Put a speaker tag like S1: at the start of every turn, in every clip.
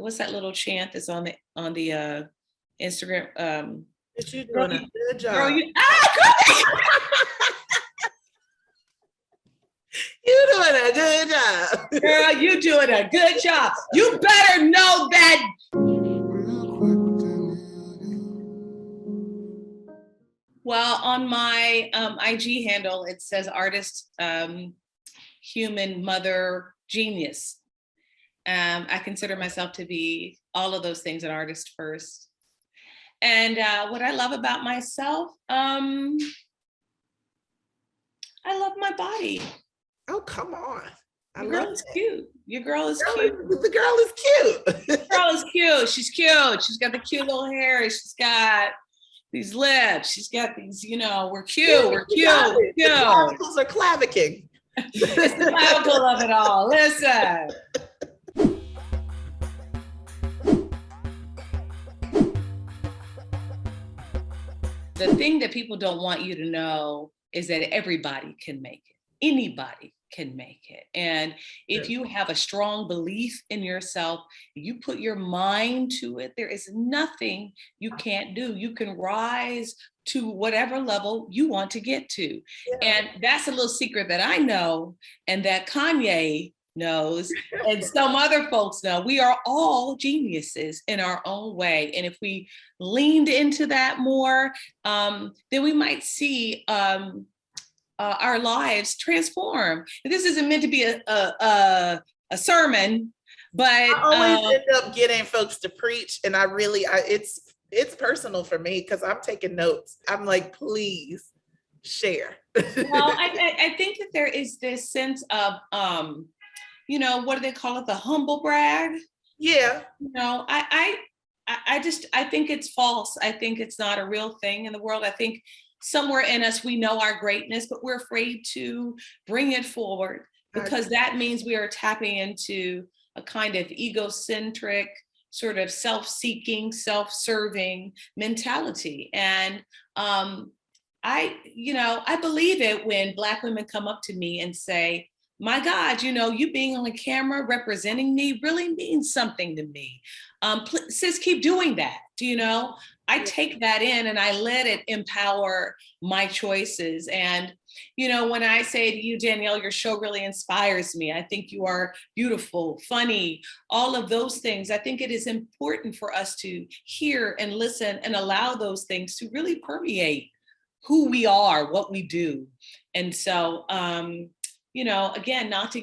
S1: what's that little chant that's on the Instagram?
S2: But you're doing a good job.
S1: Girl,
S2: you're doing a good job.
S1: Girl, you doing a good job. You better know that. Well, on my IG handle, it says artist, human, mother, genius. I consider myself to be all of those things, an artist first. And what I love about myself, I love my body.
S2: Oh, come on.
S1: Your girl is cute. Your girl is cute.
S2: The girl is cute.
S1: The girl is cute. She's cute. She's got the cute little hair. She's got these lips. She's got these, you know, we're cute. We're cute. We're cute. The
S2: clavicles are clavicking.
S1: It's the clavicle of it all. Listen. The thing that people don't want you to know is that everybody can make it. Anybody can make it. And if you have a strong belief in yourself, you put your mind to it, there is nothing you can't do. You can rise to whatever level you want to get to. Yeah. And that's a little secret that I know and that Kanye knows and some other folks know. We are all geniuses in our own way. And if we leaned into that more, then we might see our lives transform. This isn't meant to be a sermon, but
S2: I always end up getting folks to preach, and it's personal for me because I'm taking notes. I'm like, please share.
S1: Well, I think that there is this sense of you know, what do they call it? The humble brag.
S2: Yeah.
S1: You know, I think it's false. I think it's not a real thing in the world. I think somewhere in us, we know our greatness, but we're afraid to bring it forward because that means we are tapping into a kind of egocentric, sort of self-seeking, self-serving mentality. And I believe it when Black women come up to me and say, my God, you know, you being on the camera representing me really means something to me. Sis, keep doing that. Do you know? I take that in and I let it empower my choices. And, you know, when I say to you, Danielle, your show really inspires me. I think you are beautiful, funny, all of those things. I think it is important for us to hear and listen and allow those things to really permeate who we are, what we do. And so, you know, again, not to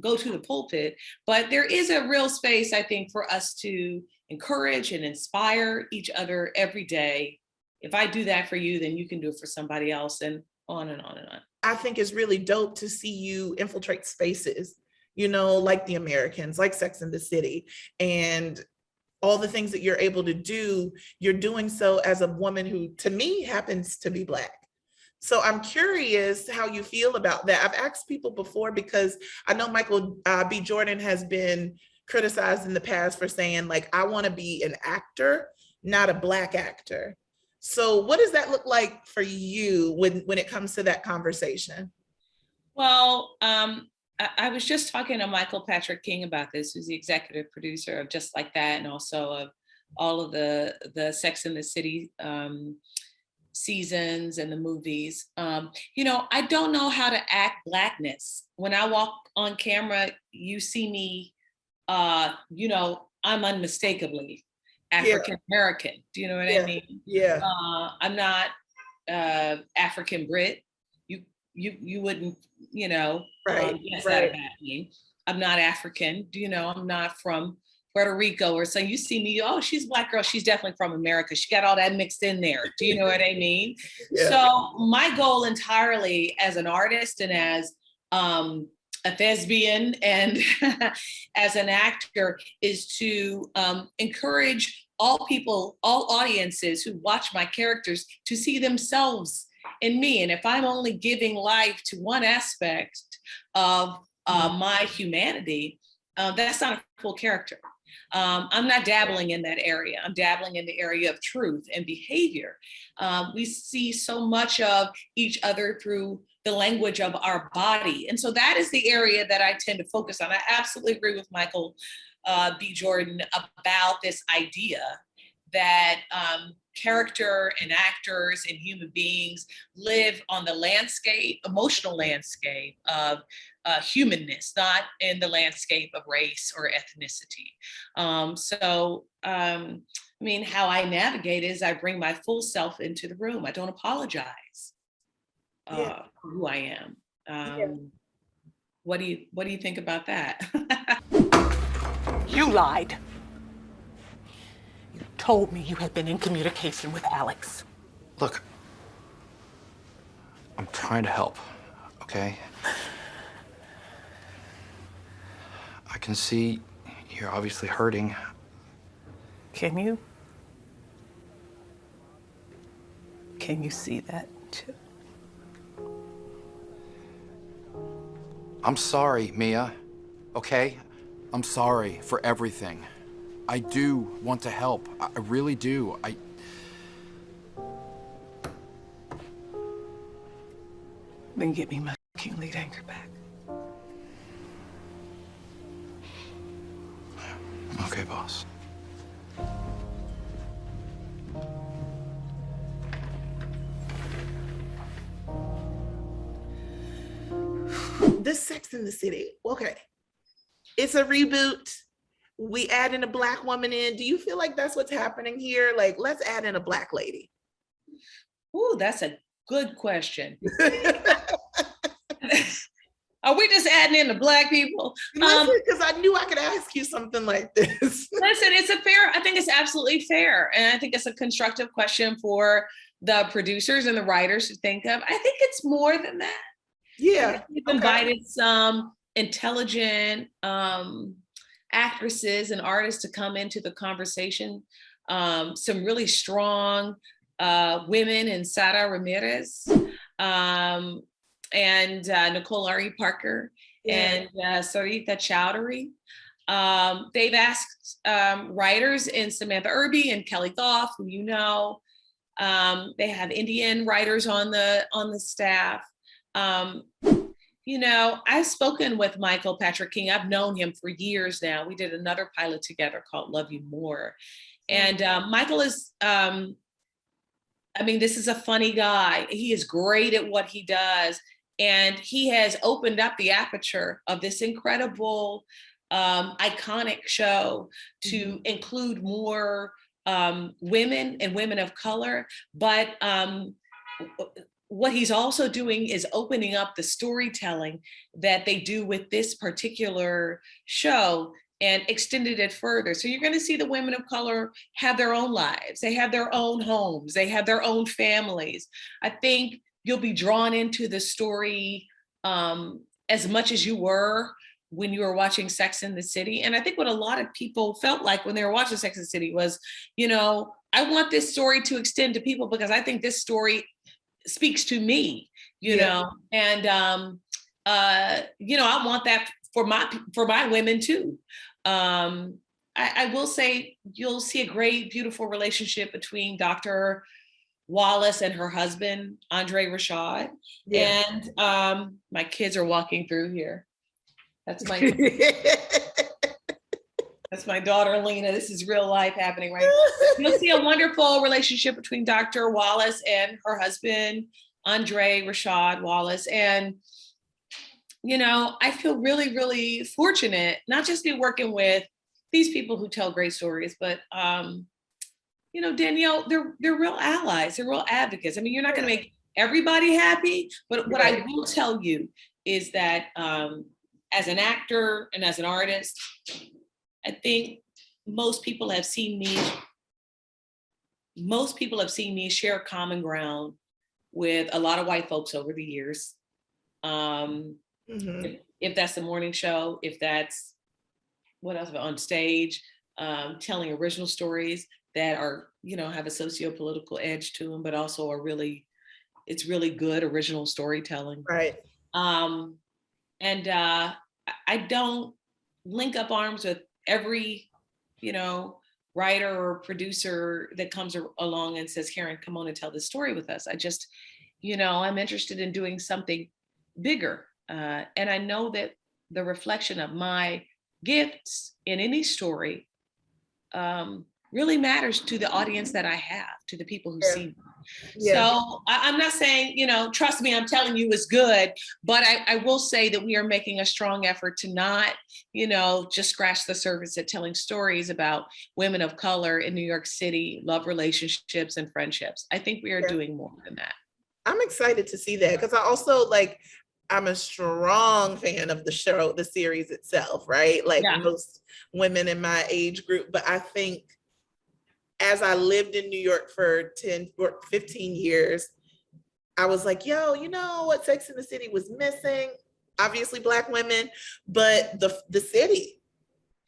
S1: go to the pulpit, but there is a real space, I think, for us to encourage and inspire each other every day. If I do that for you, then you can do it for somebody else, and on and on and on.
S2: I think it's really dope to see you infiltrate spaces, you know, like The Americans, like Sex and the City, and all the things that you're able to do. You're doing so as a woman who, to me, happens to be Black. So I'm curious how you feel about that. I've asked people before because I know Michael B. Jordan has been criticized in the past for saying, like, I want to be an actor, not a Black actor. So what does that look like for you when it comes to that conversation?
S1: Well, I was just talking to Michael Patrick King about this, who's the executive producer of Just Like That and also of all of the Sex and the City seasons and the movies. You know, I don't know how to act Blackness. When I walk on camera, you see me, you know, I'm unmistakably African American. Do you know what I mean?
S2: Yeah.
S1: I'm not African Brit. You wouldn't, you know, guess that about me. I'm not African. Do you know? I'm not from Puerto Rico or so. You see me, oh, she's a Black girl. She's definitely from America. She got all that mixed in there. Do you know what I mean? Yeah. So my goal entirely as an artist and as a thespian and as an actor is to encourage all people, all audiences who watch my characters to see themselves in me. And if I'm only giving life to one aspect of my humanity, that's not a full character. I'm not dabbling in that area. I'm dabbling in the area of truth and behavior. We see so much of each other through the language of our body. And so that is the area that I tend to focus on. I absolutely agree with Michael B. Jordan, about this idea that character and actors and human beings live on the landscape, emotional landscape of humanness, not in the landscape of race or ethnicity. I mean, how I navigate is I bring my full self into the room. I don't apologize for who I am. What do you think about that?
S3: You lied. You told me you had been in communication with Alex.
S4: Look, I'm trying to help, okay? I can see you're obviously hurting.
S3: Can you? Can you see that too?
S4: I'm sorry, Mia, okay? I'm sorry for everything. I do want to help. I really do.
S3: Then give me my fucking lead anchor back.
S4: Okay, boss.
S2: This Sex in the City, okay. It's a reboot. We add in a Black woman in. Do you feel like that's what's happening here? Like, let's add in a Black lady.
S1: Ooh, that's a good question. Are we just adding in the Black people?
S2: Because I knew I could ask you something like this.
S1: Listen, I think it's absolutely fair. And I think it's a constructive question for the producers and the writers to think of. I think it's more than that.
S2: Yeah.
S1: We've invited some intelligent actresses and artists to come into the conversation. Some really strong women in Sara Ramirez and Nicole Ari Parker and Sarita Chowdhury. They've asked writers in Samantha Irby and Kelly Goff, who you know. They have Indian writers on the staff. You know, I've spoken with Michael Patrick King. I've known him for years now. We did another pilot together called Love You More. And Michael is, I mean, this is a funny guy. He is great at what he does. And he has opened up the aperture of this incredible, iconic show to include more women and women of color. But what he's also doing is opening up the storytelling that they do with this particular show and extended it further. So you're going to see the women of color have their own lives. They have their own homes. They have their own families. I think you'll be drawn into the story as much as you were when you were watching Sex in the City. And I think what a lot of people felt like when they were watching Sex in the City was, you know, I want this story to extend to people because I think this story speaks to me, you know, and you know, I want that for my women too. I will say you'll see a great, beautiful relationship between Dr. Wallace and her husband, Andre Rashad. And my kids are walking through here. That's my that's my daughter, Lena. This is real life happening right now. You'll see a wonderful relationship between Dr. Wallace and her husband, Andre Rashad Wallace. And, you know, I feel really, really fortunate, not just be working with these people who tell great stories, but, you know, Danielle, they're real allies. They're real advocates. I mean, you're not going to make everybody happy, but what I will tell you is that as an actor and as an artist, I think most people have seen me share common ground with a lot of white folks over the years. If that's the morning show, if that's what else on stage, telling original stories that are, you know, have a socio-political edge to them, but also it's really good original storytelling.
S2: Right.
S1: And I don't link up arms with every, you know, writer or producer that comes along and says, Karen, come on and tell this story with us. I just, you know, I'm interested in doing something bigger. And I know that the reflection of my gifts in any story really matters to the audience that I have, to the people who see me.
S2: Yeah.
S1: So I'm not saying, trust me, I'm telling you it's good, but I will say that we are making a strong effort to not, just scratch the surface at telling stories about women of color in New York City, love relationships and friendships. I think we are doing more than that.
S2: I'm excited to see that because I also I'm a strong fan of the show, the series itself, right? Like most women in my age group, but I think as I lived in New York for 10 or 15 years, I was like, yo, you know what Sex and the City was missing? Obviously Black women, but the city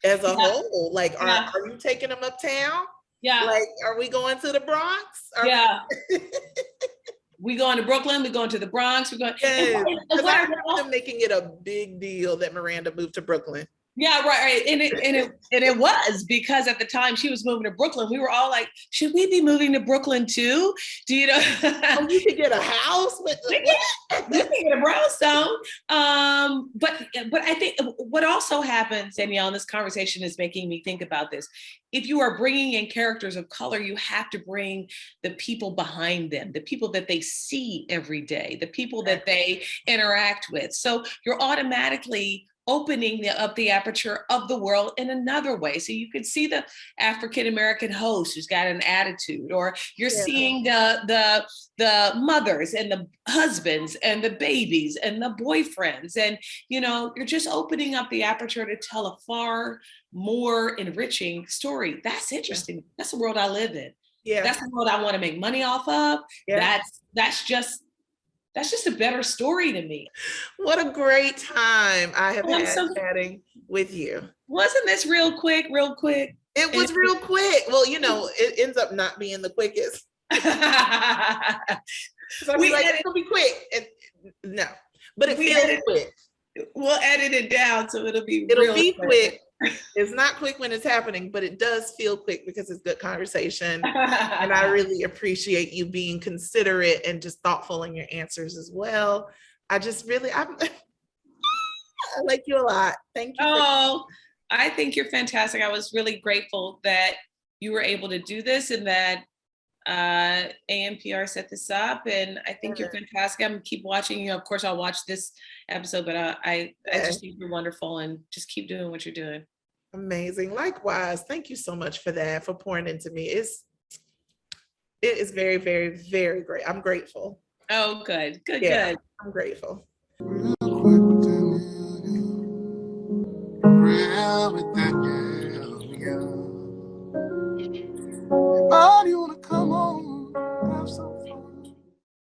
S2: as a whole, are you taking them uptown?
S1: Yeah.
S2: Like, are we going to the Bronx?
S1: We going to Brooklyn, we going to the Bronx, we're going.
S2: Yes. I remember them making it a big deal that Miranda moved to Brooklyn.
S1: Yeah, right. And it was because at the time she was moving to Brooklyn, we were all like, should we be moving to Brooklyn too? Do you know?
S2: Oh, you could get a house with
S1: we can get a brownstone. But I think what also happens, Danielle, in this conversation is making me think about this. If you are bringing in characters of color, you have to bring the people behind them, the people that they see every day, the people that they interact with. So you're automatically opening up the aperture of the world in another way. So you can see the African-American host who's got an attitude, or you're seeing the mothers and the husbands and the babies and the boyfriends. And, you're just opening up the aperture to tell a far more enriching story. That's interesting. That's the world I live in.
S2: Yeah.
S1: That's the world I want to make money off of.
S2: Yeah.
S1: That's just a better story to me.
S2: What a great time I have had chatting with you.
S1: Wasn't this real quick?
S2: It was real quick. Well, it ends up not being the quickest. So it's gonna be quick. No, but it feels quick.
S1: We'll edit it down so it'll be
S2: quick. It's not quick when it's happening, but it does feel quick because it's good conversation. And I really appreciate you being considerate and just thoughtful in your answers as well. I like you a lot. Thank you.
S1: I think you're fantastic. I was really grateful that you were able to do this and that AMPR set this up, and I think you're fantastic. I'm gonna keep watching you. Of course, I'll watch this episode, but I just think you're wonderful, and just keep doing what you're doing.
S2: Amazing. Likewise. Thank you so much for that, for pouring into me. It is very, very, very great. I'm grateful.
S1: Oh, good.
S2: I'm grateful.
S5: Oh,